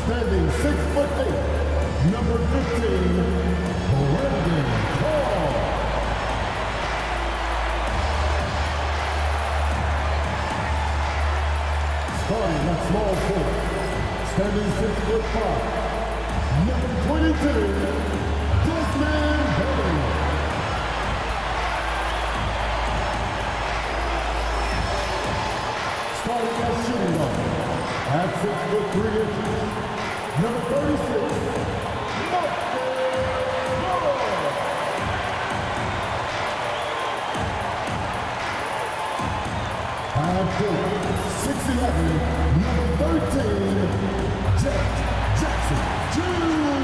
Standing 6'8", number 15, Lavar Ball. Starting at small forward, standing 6'5", number 22, Lavar Ball. Starting at shooting guard, at 6'3", number 36, at 6'11", number 13, Jackson Jr.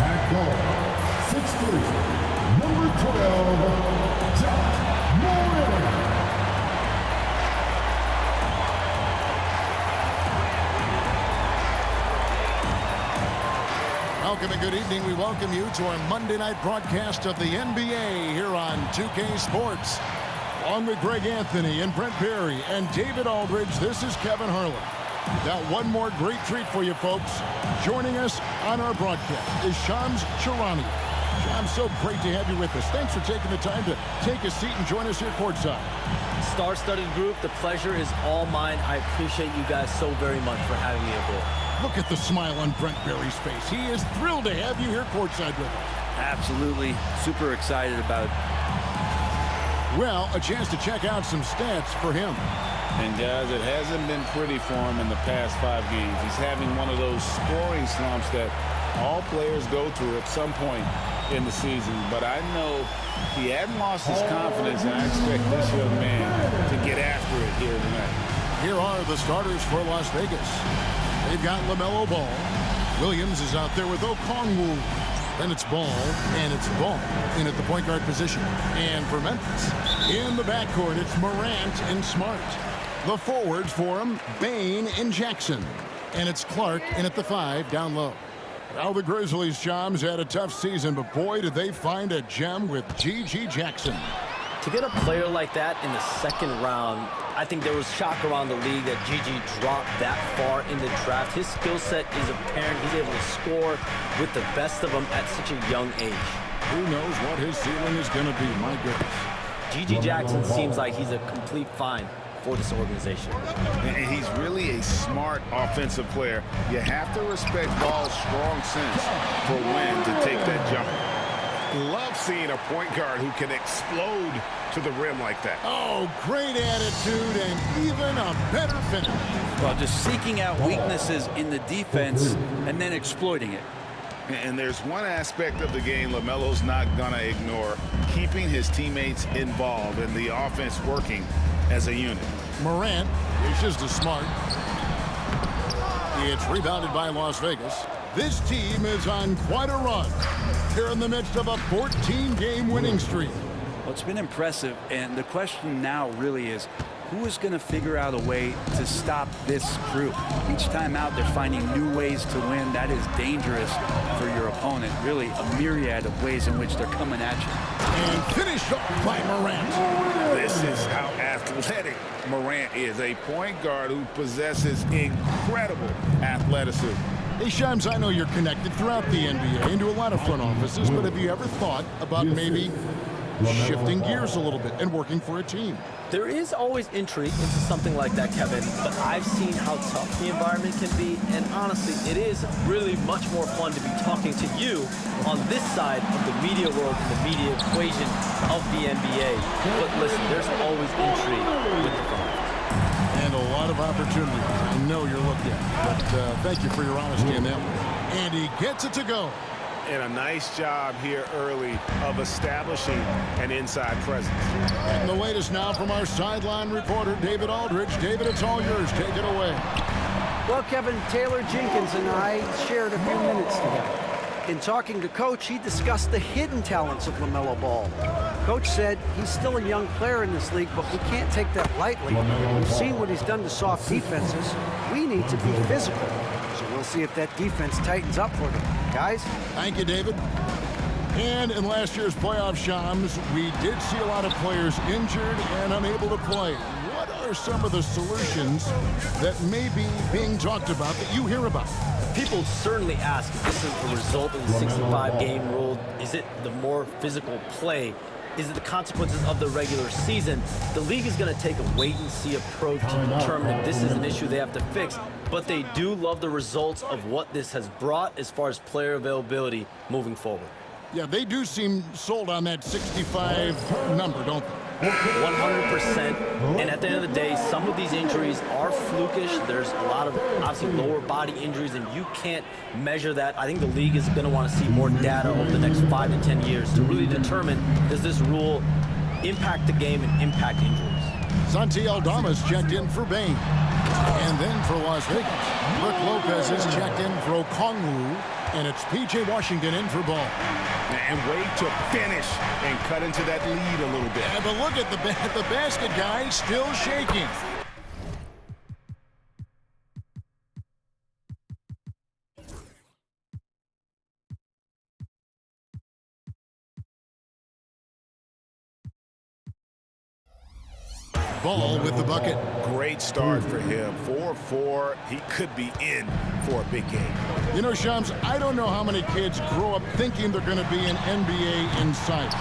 At guard, 6'3", number 12, Jack Moore. Welcome and good evening. We welcome you to our Monday night broadcast of the NBA here on 2K Sports. Along with Greg Anthony and Brent Barry and David Aldridge, this is Kevin Harlan. We've got one more great treat for you folks. Joining us on our broadcast is Shams Charania. Shams, so great to have you with us. Thanks for taking the time to take a seat and join us here courtside. Star-studded group, the pleasure is all mine. I appreciate you guys so very much for having me aboard. Look at the smile on Brent Barry's face. He is thrilled to have you here courtside with us. Absolutely. Super excited about it. Well, a chance to check out some stats for him. And guys, it hasn't been pretty for him in the past 5 games. He's having one of those scoring slumps that all players go through at some point in the season. But I know he hadn't lost his confidence, and I expect this young man to get after it here tonight. Here are the starters for Las Vegas. They've got LaMelo Ball. Williams is out there with Okongwu. Then it's Ball, and it's Ball in at the point guard position. And for Memphis, in the backcourt, it's Morant and Smart. The forwards for him, Bane and Jackson. And it's Clark in at the 5 down low. Now the Grizzlies, Shams, had a tough season, but boy, did they find a gem with G.G. Jackson. To get a player like that in the second round, I think there was shock around the league that Gigi dropped that far in the draft. His skill set is apparent. He's able to score with the best of them at such a young age. Who knows what his ceiling is going to be, my goodness. Gigi Jackson seems like he's a complete find for this organization. And he's really a smart offensive player. You have to respect Ball's strong sense for when to take that jump. Love seeing a point guard who can explode to the rim like that. Oh, great attitude and even a better finish. Well, just seeking out weaknesses in the defense and then exploiting it. And there's one aspect of the game LaMelo's not going to ignore, keeping his teammates involved and the offense working as a unit. Morant dishes to Smart. It's rebounded by Las Vegas. This team is on quite a run. They're in the midst of a 14-game winning streak. Well, it's been impressive, and the question now really is, who is going to figure out a way to stop this crew? Each time out, they're finding new ways to win. That is dangerous for your opponent. Really, a myriad of ways in which they're coming at you. And finished off by Morant. This is how athletic Morant is, a point guard who possesses incredible athleticism. Hey, Shams, I know you're connected throughout the NBA into a lot of front offices, but have you ever thought about maybe shifting gears a little bit and working for a team? There is always intrigue into something like that, Kevin, but I've seen how tough the environment can be, and honestly, it is really much more fun to be talking to you on this side of the media world and the media equation of the NBA. But listen, there's always intrigue with the front office. And a lot of opportunities. I know you're looking at, but thank you for your honesty in that one. And he gets it to go. And a nice job here early of establishing an inside presence. And the latest now from our sideline reporter, David Aldridge. David, it's all yours. Take it away. Well, Kevin, Taylor Jenkins and I shared a few minutes together. In talking to Coach, he discussed the hidden talents of LaMelo Ball. Coach said he's still a young player in this league, but we can't take that lightly. We've seen what he's done to soft defenses. We need to be physical. So we'll see if that defense tightens up for them. Guys? Thank you, David. And in last year's playoff, Shams, we did see a lot of players injured and unable to play. What are some of the solutions that may be being talked about that you hear about? People certainly ask if this is the result of the 65-game rule. Is it the more physical play? Is it the consequences of the regular season? The league is going to take a wait-and-see approach to determine if this is an issue they have to fix. But they do love the results of what this has brought as far as player availability moving forward. Yeah, they do seem sold on that 65 number, don't they? 100%. And at the end of the day, some of these injuries are flukish. There's a lot of, obviously, lower body injuries, and you can't measure that. I think the league is going to want to see more data over the next 5 to 10 years to really determine, does this rule impact the game and impact injuries? Santi Aldama's checked in for Bain. And then for Las Vegas, Rick Lopez is checked in for Okongwu, and it's P.J. Washington in for Ball. And wait to finish and cut into that lead a little bit. Yeah, but look at the basket guy still shaking. Ball with the bucket. Great start for him. 4-4. He could be in for a big game. You know, Shams, I don't know how many kids grow up thinking they're going to be an NBA insider.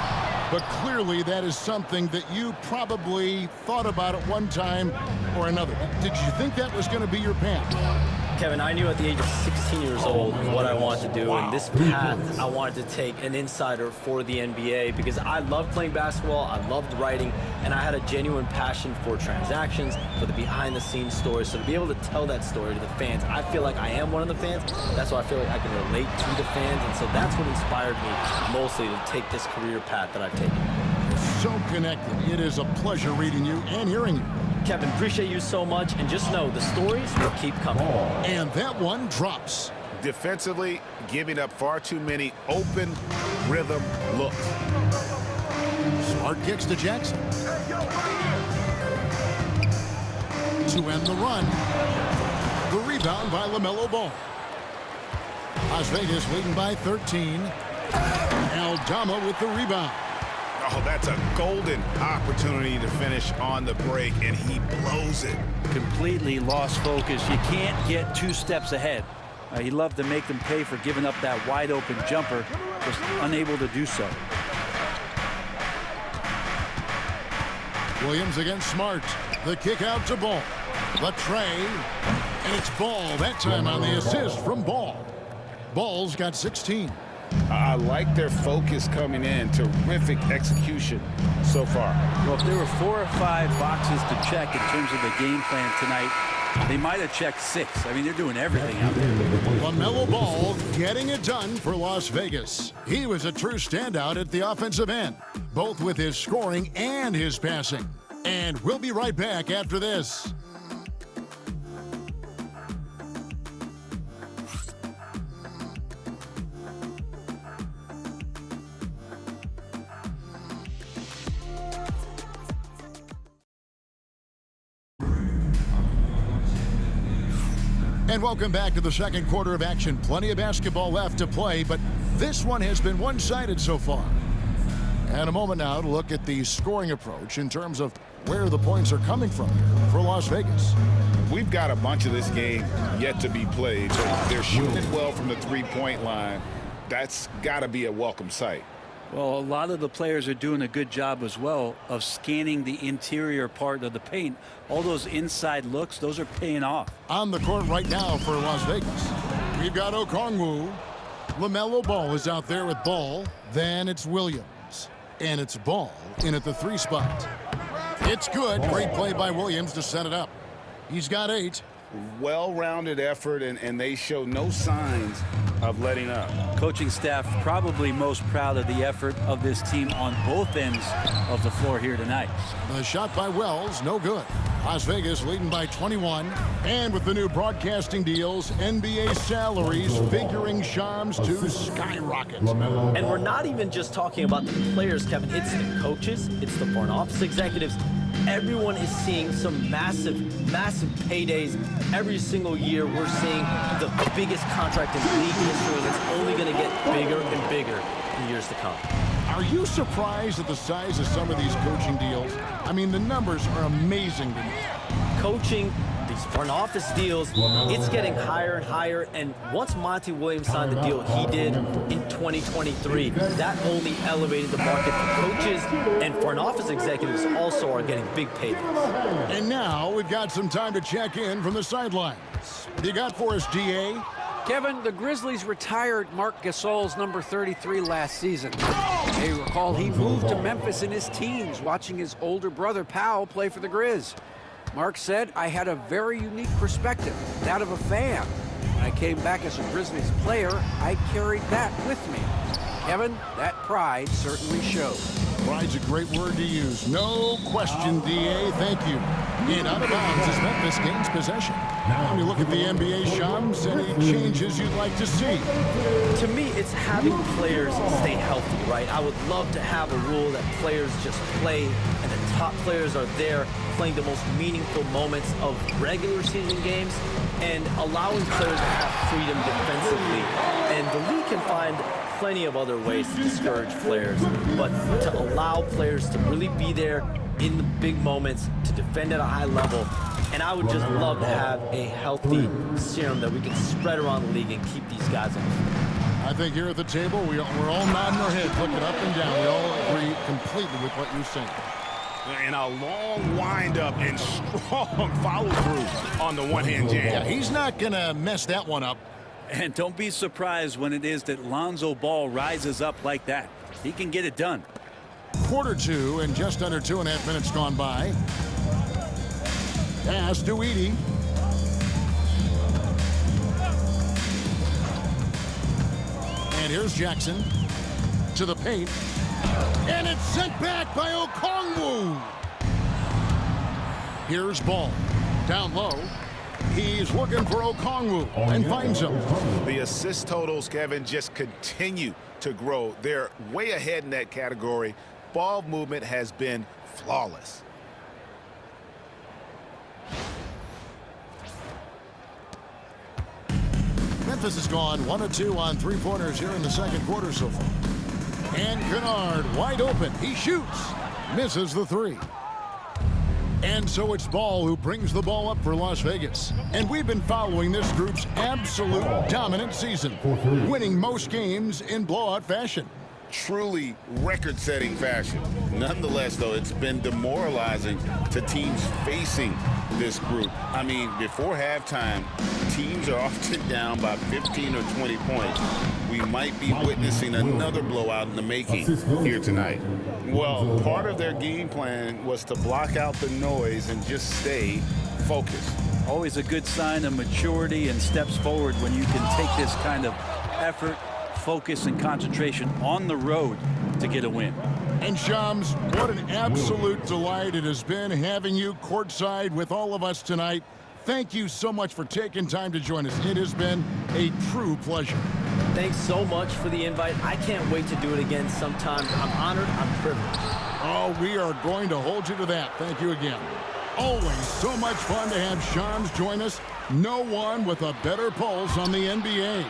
But clearly that is something that you probably thought about at one time or another. Did you think that was going to be your path? Kevin, I knew at the age of 16 years old what I wanted to do, and this path I wanted to take an insider for the NBA because I loved playing basketball, I loved writing, and I had a genuine passion for transactions, for the behind-the-scenes stories. So to be able to tell that story to the fans, I feel like I am one of the fans. That's why I feel like I can relate to the fans, and so that's what inspired me mostly to take this career path that I've taken. So connected. It is a pleasure reading you and hearing you. Kevin, appreciate you so much, and just know the stories will keep coming. And that one drops. Defensively, giving up far too many open rhythm looks. Smart kicks to Jackson. To end the run. The rebound by LaMelo Ball. Las Vegas leading by 13. Aldama with the rebound. Oh, that's a golden opportunity to finish on the break, and he blows it. Completely lost focus. You can't get 2 steps ahead. He loved to make them pay for giving up that wide-open jumper, just unable to do so. Williams against Smart. The kick out to Ball. The tray. And it's Ball that time on the assist from Ball. Ball's got 16. I like their focus coming in. Terrific execution so far. Well, if there were 4 or 5 boxes to check in terms of the game plan tonight, they might have checked 6. I mean, they're doing everything out there. LaMelo Ball getting it done for Las Vegas. He was a true standout at the offensive end, both with his scoring and his passing. And we'll be right back after this. And welcome back to the second quarter of action. Plenty of basketball left to play, but this one has been one-sided so far. And a moment now to look at the scoring approach in terms of where the points are coming from here for Las Vegas. We've got a bunch of this game yet to be played. They're shooting it well from the three-point line. That's got to be a welcome sight. Well, a lot of the players are doing a good job as well of scanning the interior part of the paint. All those inside looks, those are paying off. On the court right now for Las Vegas, we've got Okongwu. LaMelo Ball is out there with Ball. Then it's Williams. And it's Ball in at the 3 spot. It's good. Great play by Williams to set it up. He's got 8. Well-rounded effort, and they show no signs of letting up. Coaching staff probably most proud of the effort of this team on both ends of the floor here tonight. The shot by Wells, no good. Las Vegas leading by 21. And with the new broadcasting deals, NBA salaries figuring Shams to skyrocket. And we're not even just talking about the players, Kevin. It's the coaches, it's the front office executives. Everyone is seeing some massive paydays every single year. We're seeing the biggest contract in league chemistry, and it's only going to get bigger and bigger in years to come. Are you surprised at the size of some of these coaching deals? I mean, the numbers are amazing to me. Coaching, these front office deals, it's getting higher and higher. And once Monty Williams signed the deal he did in 2023, that only elevated the market for coaches, and front office executives also are getting big paydays. And now we've got some time to check in from the sidelines. You got for us, DA? Kevin, the Grizzlies retired Marc Gasol's number 33 last season. You may recall he moved to Memphis in his teens, watching his older brother Powell play for the Grizz. Mark said, "I had a very unique perspective, that of a fan. When I came back as a Grizzlies player, I carried that with me." Kevin, that pride certainly showed. Pride's a great word to use. No question, DA. Thank you. And out of bounds as Memphis gains possession. When you look at the NBA, Shams, any changes you'd like to see? To me, it's having players stay healthy, right? I would love to have a rule that players just play and the top players are there playing the most meaningful moments of regular season games and allowing players to have freedom defensively. And the league can find plenty of other ways to discourage players, but to allow players to really be there in the big moments, to defend at a high level. And I would just love to have a healthy serum that we can spread around the league and keep these guys on. I think here at the table, we're all nodding our heads, looking up and down. We all agree completely with what you're saying. And a long wind-up and strong follow-through on the one-hand jam. Yeah, he's not going to mess that one up. And don't be surprised when it is that Lonzo Ball rises up like that. He can get it done. Quarter two and just under 2.5 minutes gone by. Pass to Edey. And here's Jackson to the paint. And it's sent back by Okongwu. Here's Ball. Down low. He's looking for Okongwu and finds him. The assist totals, Kevin, just continue to grow. They're way ahead in that category. Ball movement has been flawless. Memphis has gone 1 of 2 on three-pointers here in the second quarter so far. And Kennard wide open. He shoots. Misses the three. And so it's Ball who brings the ball up for Las Vegas. And we've been following this group's absolute dominant season, winning most games in blowout fashion. Truly record-setting fashion. Nonetheless, though, it's been demoralizing to teams facing this group. I mean, before halftime, teams are often down by 15 or 20 points. We might be witnessing another blowout in the making here tonight. Well, part of their game plan was to block out the noise and just stay focused. Always a good sign of maturity and steps forward when you can take this kind of effort, focus, and concentration on the road to get a win. And Shams, what an absolute delight it has been having you courtside with all of us tonight. Thank you so much for taking time to join us. It has been a true pleasure. Thanks so much for the invite. I can't wait to do it again sometime. I'm honored. I'm privileged. Oh, we are going to hold you to that. Thank you again. Always so much fun to have Shams join us. No one with a better pulse on the NBA.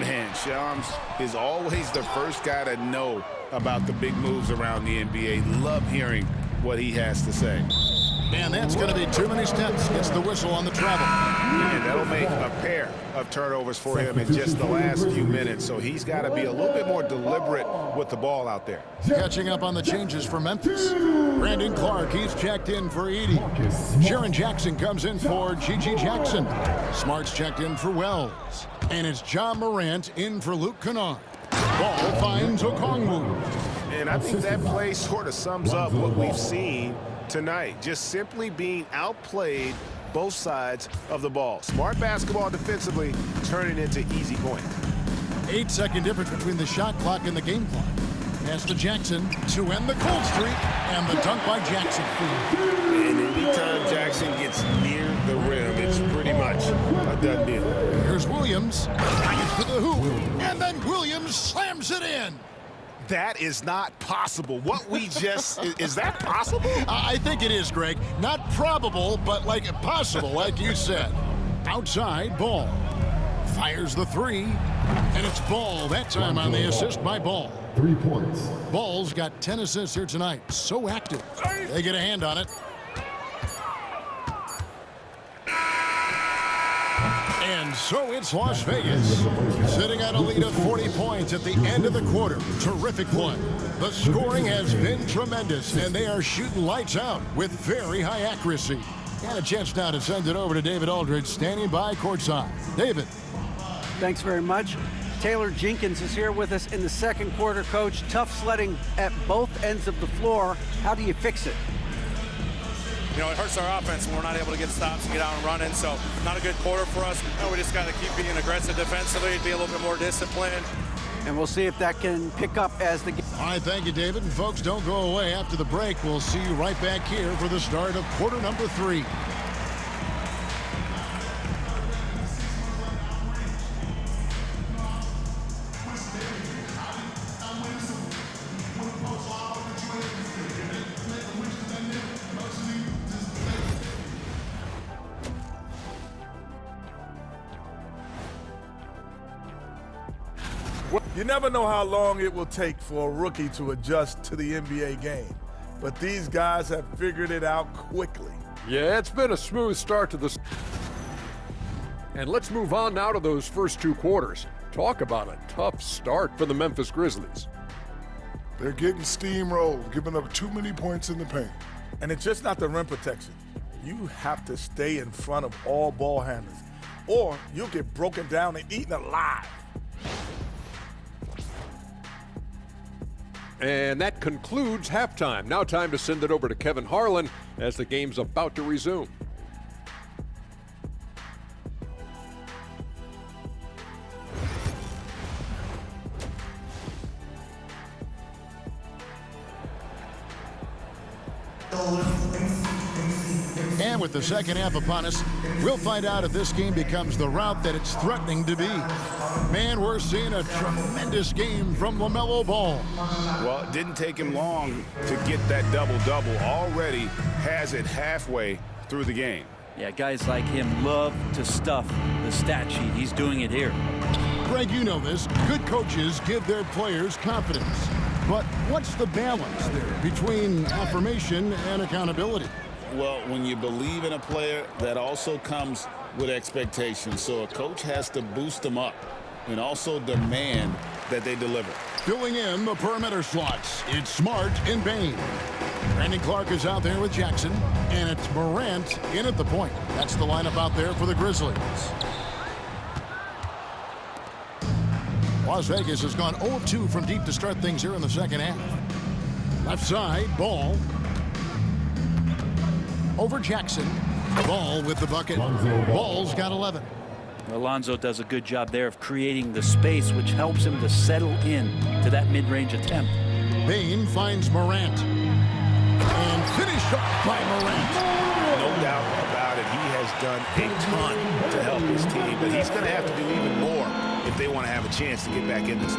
Man, Shams is always the first guy to know about the big moves around the NBA. Love hearing what he has to say. And that's going to be too many steps. Gets the whistle on the travel. And that'll make a pair of turnovers for him in just the last few minutes. So he's got to be a little bit more deliberate with the ball out there. Catching up on the changes for Memphis. Brandon Clark, he's checked in for Edey. Jaren Jackson comes in for Gigi Jackson. Smart's checked in for Wells. And it's John Morant in for Luke Kennard. Ball finds Okongwu. And I think that play sort of sums up what we've seen tonight. Just simply being outplayed both sides of the ball. Smart basketball defensively turning into easy points. 8-second difference between the shot clock and the game clock. Pass to Jackson to end the cold streak, and the dunk by Jackson. And anytime Jackson gets near the rim, it's pretty much a done deal. Here's Williams. Gets to the hoop, and then Williams slams it in. That is not possible. What we just, is that possible? I think it is, Greg. Not probable, but like possible, like you said. Outside, Ball. Fires the three. And it's Ball that time on the assist by Ball. 3 points. Ball's got 10 assists here tonight. So active. They get a hand on it. And so it's Las Vegas, sitting on a lead of 40 points at the end of the quarter. Terrific play. The scoring has been tremendous, and they are shooting lights out with very high accuracy. And a chance now to send it over to David Aldridge, standing by courtside. David. Thanks very much. Taylor Jenkins is here with us in the second quarter, Coach. Tough sledding at both ends of the floor. How do you fix it? You know, it hurts our offense when we're not able to get stops and get out and running. So not a good quarter for us. We just got to keep being aggressive defensively, be a little bit more disciplined. And we'll see if that can pick up as the game. All right, thank you, David. And folks, don't go away. After the break, we'll see you right back here for the start of quarter number 3. You never know how long it will take for a rookie to adjust to the NBA game, but these guys have figured it out quickly. Yeah, it's been a smooth start to this. And let's move on now to those first 2 quarters. Talk about a tough start for the Memphis Grizzlies. They're getting steamrolled, giving up too many points in the paint. And it's just not the rim protection. You have to stay in front of all ball handlers, or you'll get broken down and eaten alive. And that concludes halftime. Now time to send it over to Kevin Harlan as the game's about to resume. And with the second half upon us, we'll find out if this game becomes the route that it's threatening to be. Man, we're seeing a tremendous game from LaMelo Ball. Well, it didn't take him long to get that double-double. Already has it halfway through the game. Yeah, guys like him love to stuff the stat sheet. He's doing it here. Greg, you know this. Good coaches give their players confidence. But what's the balance there between affirmation and accountability? Well, when you believe in a player, that also comes with expectations. So a coach has to boost them up and also demand that they deliver. Filling in the perimeter slots, it's Smart and Bain. Brandon Clark is out there with Jackson, and it's Morant in at the point. That's the lineup out there for the Grizzlies. Las Vegas has gone 0 of 2 from deep to start things here in the second half. Left side, Ball. Over Jackson. Ball with the bucket. Ball's got 11. Alonzo does a good job there of creating the space, which helps him to settle in to that mid-range attempt. Bain finds Morant. And finished off by Morant. No doubt about it. He has done a ton to help his team, but he's going to have to do even more if they want to have a chance to get back in this.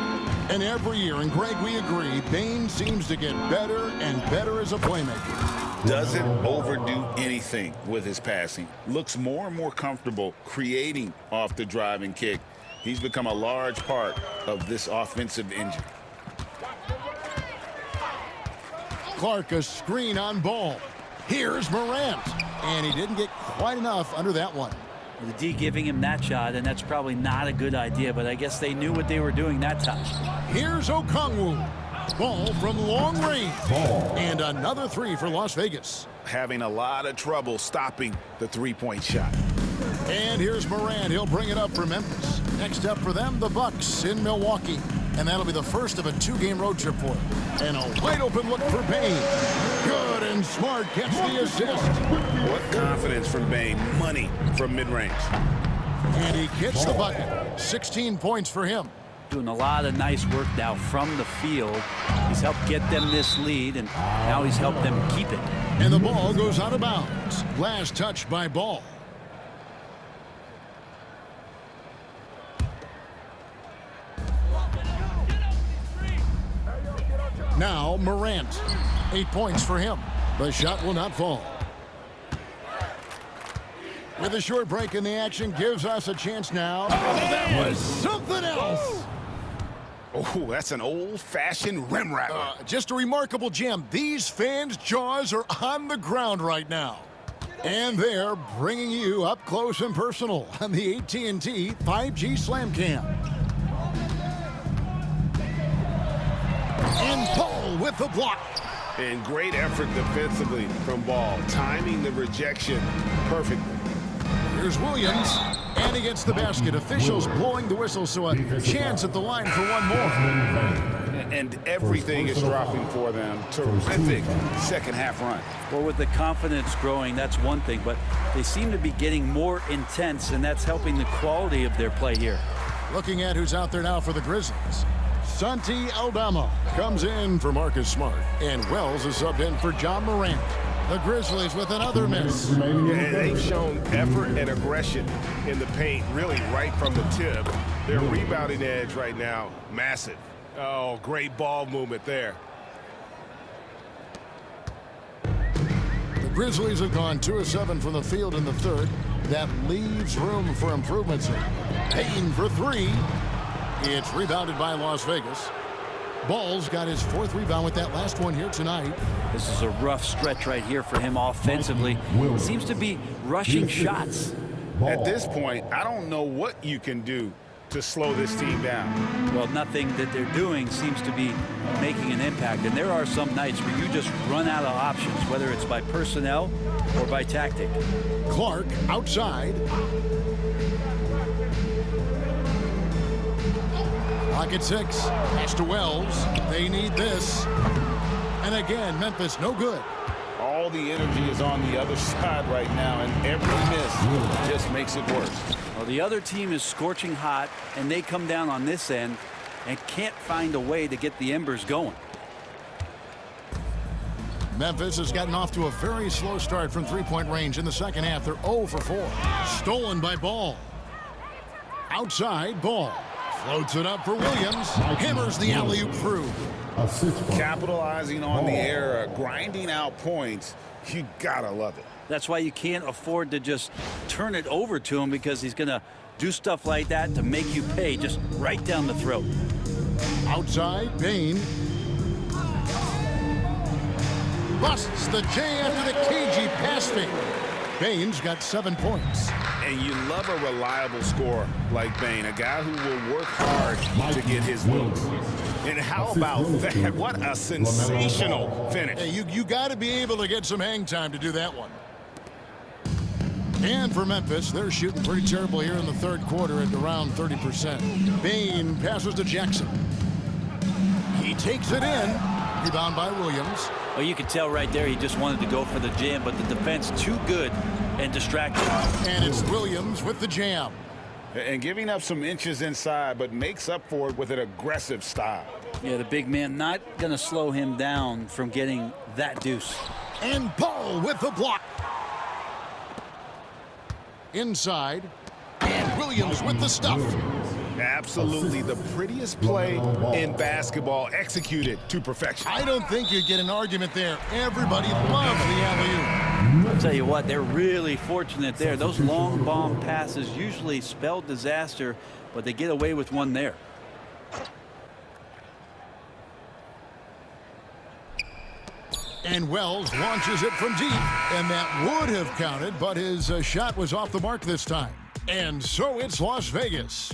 And every year, and Greg, we agree, Bain seems to get better and better as a playmaker. Doesn't overdo anything with his passing. Looks more and more comfortable creating off the driving kick. He's become a large part of this offensive engine. Clark, a screen on Ball. Here's Morant. And he didn't get quite enough under that one. The D giving him that shot, and that's probably not a good idea, but I guess they knew what they were doing that time. Here's Okongwu. Ball from long range. And another 3 for Las Vegas. Having a lot of trouble stopping the three-point shot. And here's Morant. He'll bring it up for Memphis. Next up for them, the Bucks in Milwaukee. And that'll be the first of a 2-game road trip for him. And a wide open look for Bain. Good, and Smart gets the assist. What confidence from Bain. Money from mid-range. And he gets the bucket. 16 points for him. Doing a lot of nice work now from the field. He's helped get them this lead, and now he's helped them keep it. And the ball goes out of bounds. Last touch by Ball. Now Morant. 8 points for him. The shot will not fall. With a short break in the action, gives us a chance now. Oh, that was something else. Oh, that's an old-fashioned rim rattler. Just a remarkable gem. These fans' jaws are on the ground right now. And they're bringing you up close and personal on the AT&T 5G Slam Cam. And Ball with the block. And great effort defensively from Ball, timing the rejection perfectly. Here's Williams, and he gets the basket. Officials blowing the whistle, so a chance at the line for one more. And everything is dropping for them. Terrific second-half run. Well, with the confidence growing, that's one thing, but they seem to be getting more intense, and that's helping the quality of their play here. Looking at who's out there now for the Grizzlies. Santi Aldama comes in for Marcus Smart, and Wells is subbed in for John Morant. The Grizzlies with another miss. Yeah, and they've shown effort and aggression in the paint, really right from the tip. Their rebounding edge right now, massive. Oh, great ball movement there. The Grizzlies have gone 2 of 7 from the field in the third. That leaves room for improvements here. Payton for 3. It's rebounded by Las Vegas. Ball's got his 4th rebound with that last one here tonight. This is a rough stretch right here for him offensively. Seems to be rushing shots. At this point, I don't know what you can do to slow this team down. Well, nothing that they're doing seems to be making an impact. And there are some nights where you just run out of options, whether it's by personnel or by tactic. Clark outside. Clock at 6. Pass to Wells. They need this. And again, Memphis no good. All the energy is on the other side right now, and every miss just makes it worse. Well, the other team is scorching hot, and they come down on this end and can't find a way to get the embers going. Memphis has gotten off to a very slow start from three-point range in the second half. They're 0 for 4. Stolen by Ball. Outside, Ball. Floats it up for Williams. Hammers the alley-oop through. Capitalizing on the error, grinding out points. You gotta love it. That's why you can't afford to just turn it over to him, because he's going to do stuff like that to make you pay just right down the throat. Outside, Payne. Busts the J after the cagey pass fake. Payne's got 7 points. And you love a reliable scorer like Bane, a guy who will work hard to get his looks. And how about that? What a sensational finish. Hey, you got to be able to get some hang time to do that one. And for Memphis, they're shooting pretty terrible here in the third quarter at around 30%. Bane passes to Jackson. He takes it in. Rebound by Williams. Well, you could tell right there he just wanted to go for the jam, but the defense too good and distracted. And it's Williams with the jam. And giving up some inches inside, but makes up for it with an aggressive style. Yeah, the big man not going to slow him down from getting that deuce. And Ball with the block. Inside. And Williams with the stuff. Absolutely the prettiest play in basketball, executed to perfection. I don't think you'd get an argument there. Everybody loves the alley-oop. I'll tell you what, they're really fortunate there. Those long bomb passes usually spell disaster, but they get away with one there. And Wells launches it from deep, and that would have counted, but his shot was off the mark this time. And so it's Las Vegas.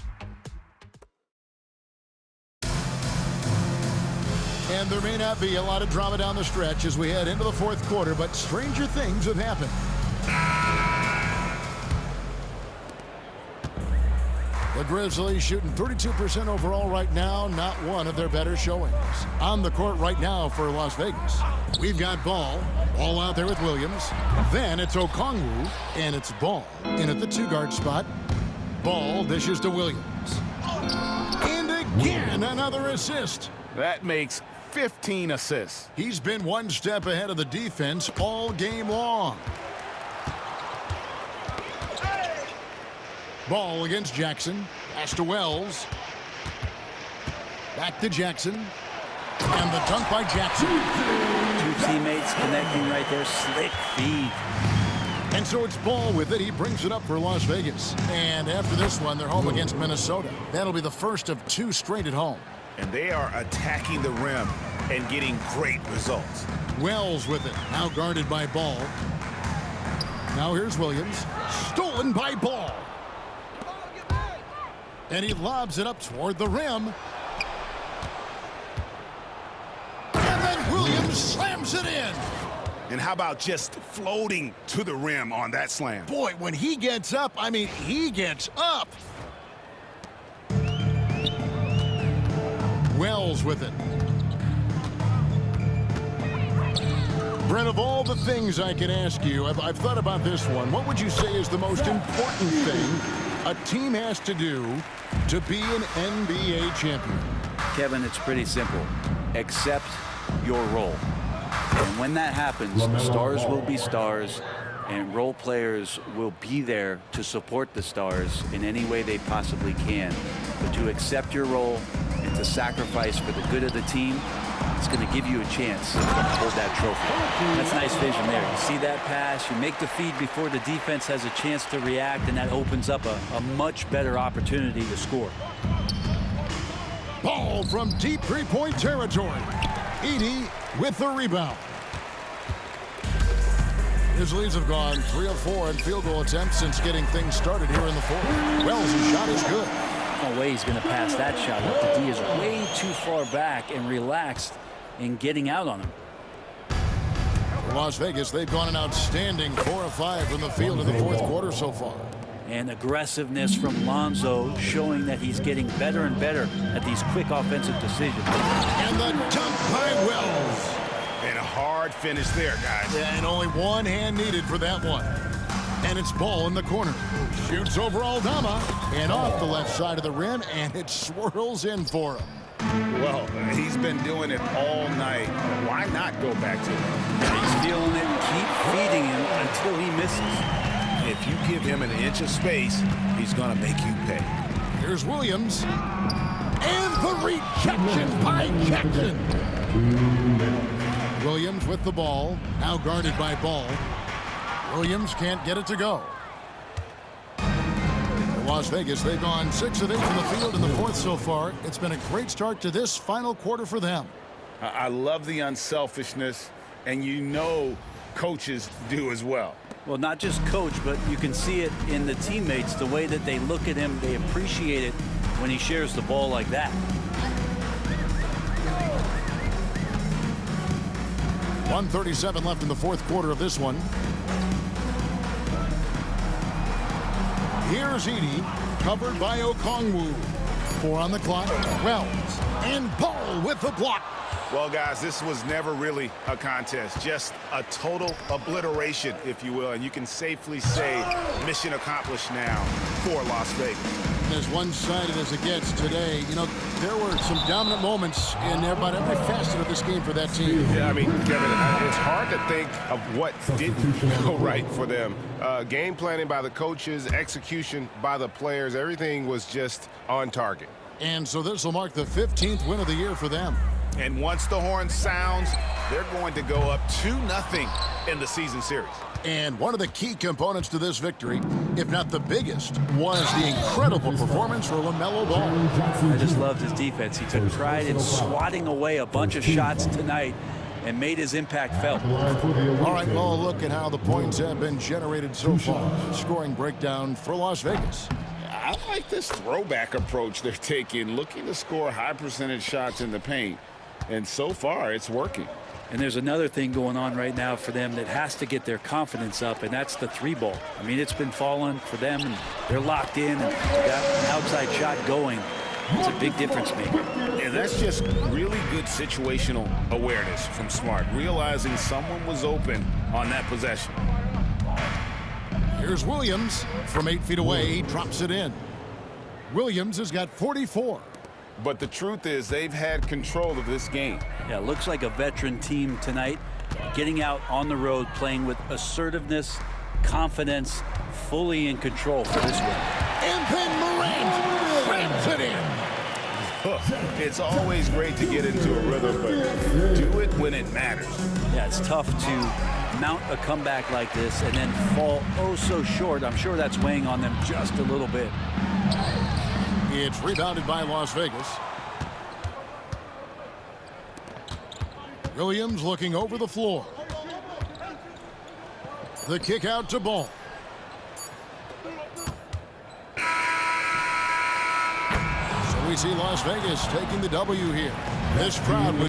And there may not be a lot of drama down the stretch as we head into the fourth quarter, but stranger things have happened. The Grizzlies shooting 32% overall right now, not one of their better showings. On the court right now for Las Vegas, we've got Ball out there with Williams. Then it's Okongwu, and it's Ball in at the 2-guard spot. Ball dishes to Williams. And again, another assist. That makes 15 assists. He's been one step ahead of the defense all game long. Ball against Jackson. Pass to Wells. Back to Jackson. And the dunk by Jackson. Two teammates connecting right there. Slick feed. And so it's Ball with it. He brings it up for Las Vegas. And after this one, they're home against Minnesota. That'll be the first of 2 straight at home. And they are attacking the rim and getting great results. Wells with it. Now guarded by Ball. Now here's Williams. Stolen by Ball. And he lobs it up toward the rim. And then Williams slams it in. And how about just floating to the rim on that slam? Boy, when he gets up, I mean, he gets up. Wells with it. Brent, of all the things I could ask you, I've thought about this one. What would you say is the most important thing a team has to do to be an NBA champion? Kevin, it's pretty simple. Accept your role. And when that happens, stars will be stars, and role players will be there to support the stars in any way they possibly can. But to accept your role and to sacrifice for the good of the team, it's going to give you a chance to hold that trophy. That's nice vision there. You see that pass, you make the feed before the defense has a chance to react, and that opens up a much better opportunity to score. Ball from deep three-point territory. Edey with the rebound. His leads have gone 3 of 4 in field goal attempts since getting things started here in the fourth. Wells' shot is good. No way he's going to pass that shot. Look, the D is way too far back and relaxed in getting out on him. For Las Vegas, they've gone an outstanding 4 of 5 from the field in the fourth quarter so far. And aggressiveness from Lonzo showing that he's getting better and better at these quick offensive decisions. And the dunk by Wells. And a hard finish there, guys. And only one hand needed for that one. And it's Ball in the corner. Shoots over Aldama and off the left side of the rim, and it swirls in for him. Well, he's been doing it all night. Why not go back to it? He's feeling it. Keep feeding him until he misses. If you give him an inch of space, he's going to make you pay. Here's Williams. And the rejection by Jackson. Williams with the ball. Now guarded by Ball. Williams can't get it to go. For Las Vegas, they've gone 6 of 8 from the field in the fourth so far. It's been a great start to this final quarter for them. I love the unselfishness, and you know coaches do as well. Well, not just coach, but you can see it in the teammates, the way that they look at him. They appreciate it when he shares the ball like that. .137 left in the fourth quarter of this one. Here's Edey, covered by Okongwu. 4 on the clock. Wells and Ball with the block. Well, guys, this was never really a contest, just a total obliteration, if you will, and you can safely say mission accomplished now for Las Vegas. As one-sided as it gets today, you know, there were some dominant moments in about every facet of this game for that team. Yeah, I mean, Kevin, it's hard to think of what didn't go right for them. Game planning by the coaches, execution by the players, everything was just on target. And so this will mark the 15th win of the year for them. And once the horn sounds, they're going to go up 2-0 in the season series. And one of the key components to this victory, if not the biggest, was the incredible performance for LaMelo Ball. I just loved his defense. He took pride in swatting away a bunch of shots tonight and made his impact felt. All right, well, look at how the points have been generated so far. Scoring breakdown for Las Vegas. I like this throwback approach they're taking, looking to score high percentage shots in the paint. And so far, it's working. And there's another thing going on right now for them that has to get their confidence up, and that's the 3-ball. I mean, it's been falling for them, and they're locked in, and got an outside shot going. It's a big difference maker. And that's just really good situational awareness from Smart, realizing someone was open on that possession. Here's Williams from 8 feet away. He drops it in. Williams has got 44. But the truth is they've had control of this game. Yeah, looks like a veteran team tonight, getting out on the road, playing with assertiveness, confidence, fully in control for this win. And then Morant slams it in. It's always great to get into a rhythm, but do it when it matters. Yeah, it's tough to mount a comeback like this and then fall oh so short. I'm sure that's weighing on them just a little bit. It's rebounded by Las Vegas. Williams looking over the floor. The kick out to Ball. So we see Las Vegas taking the W here. This crowd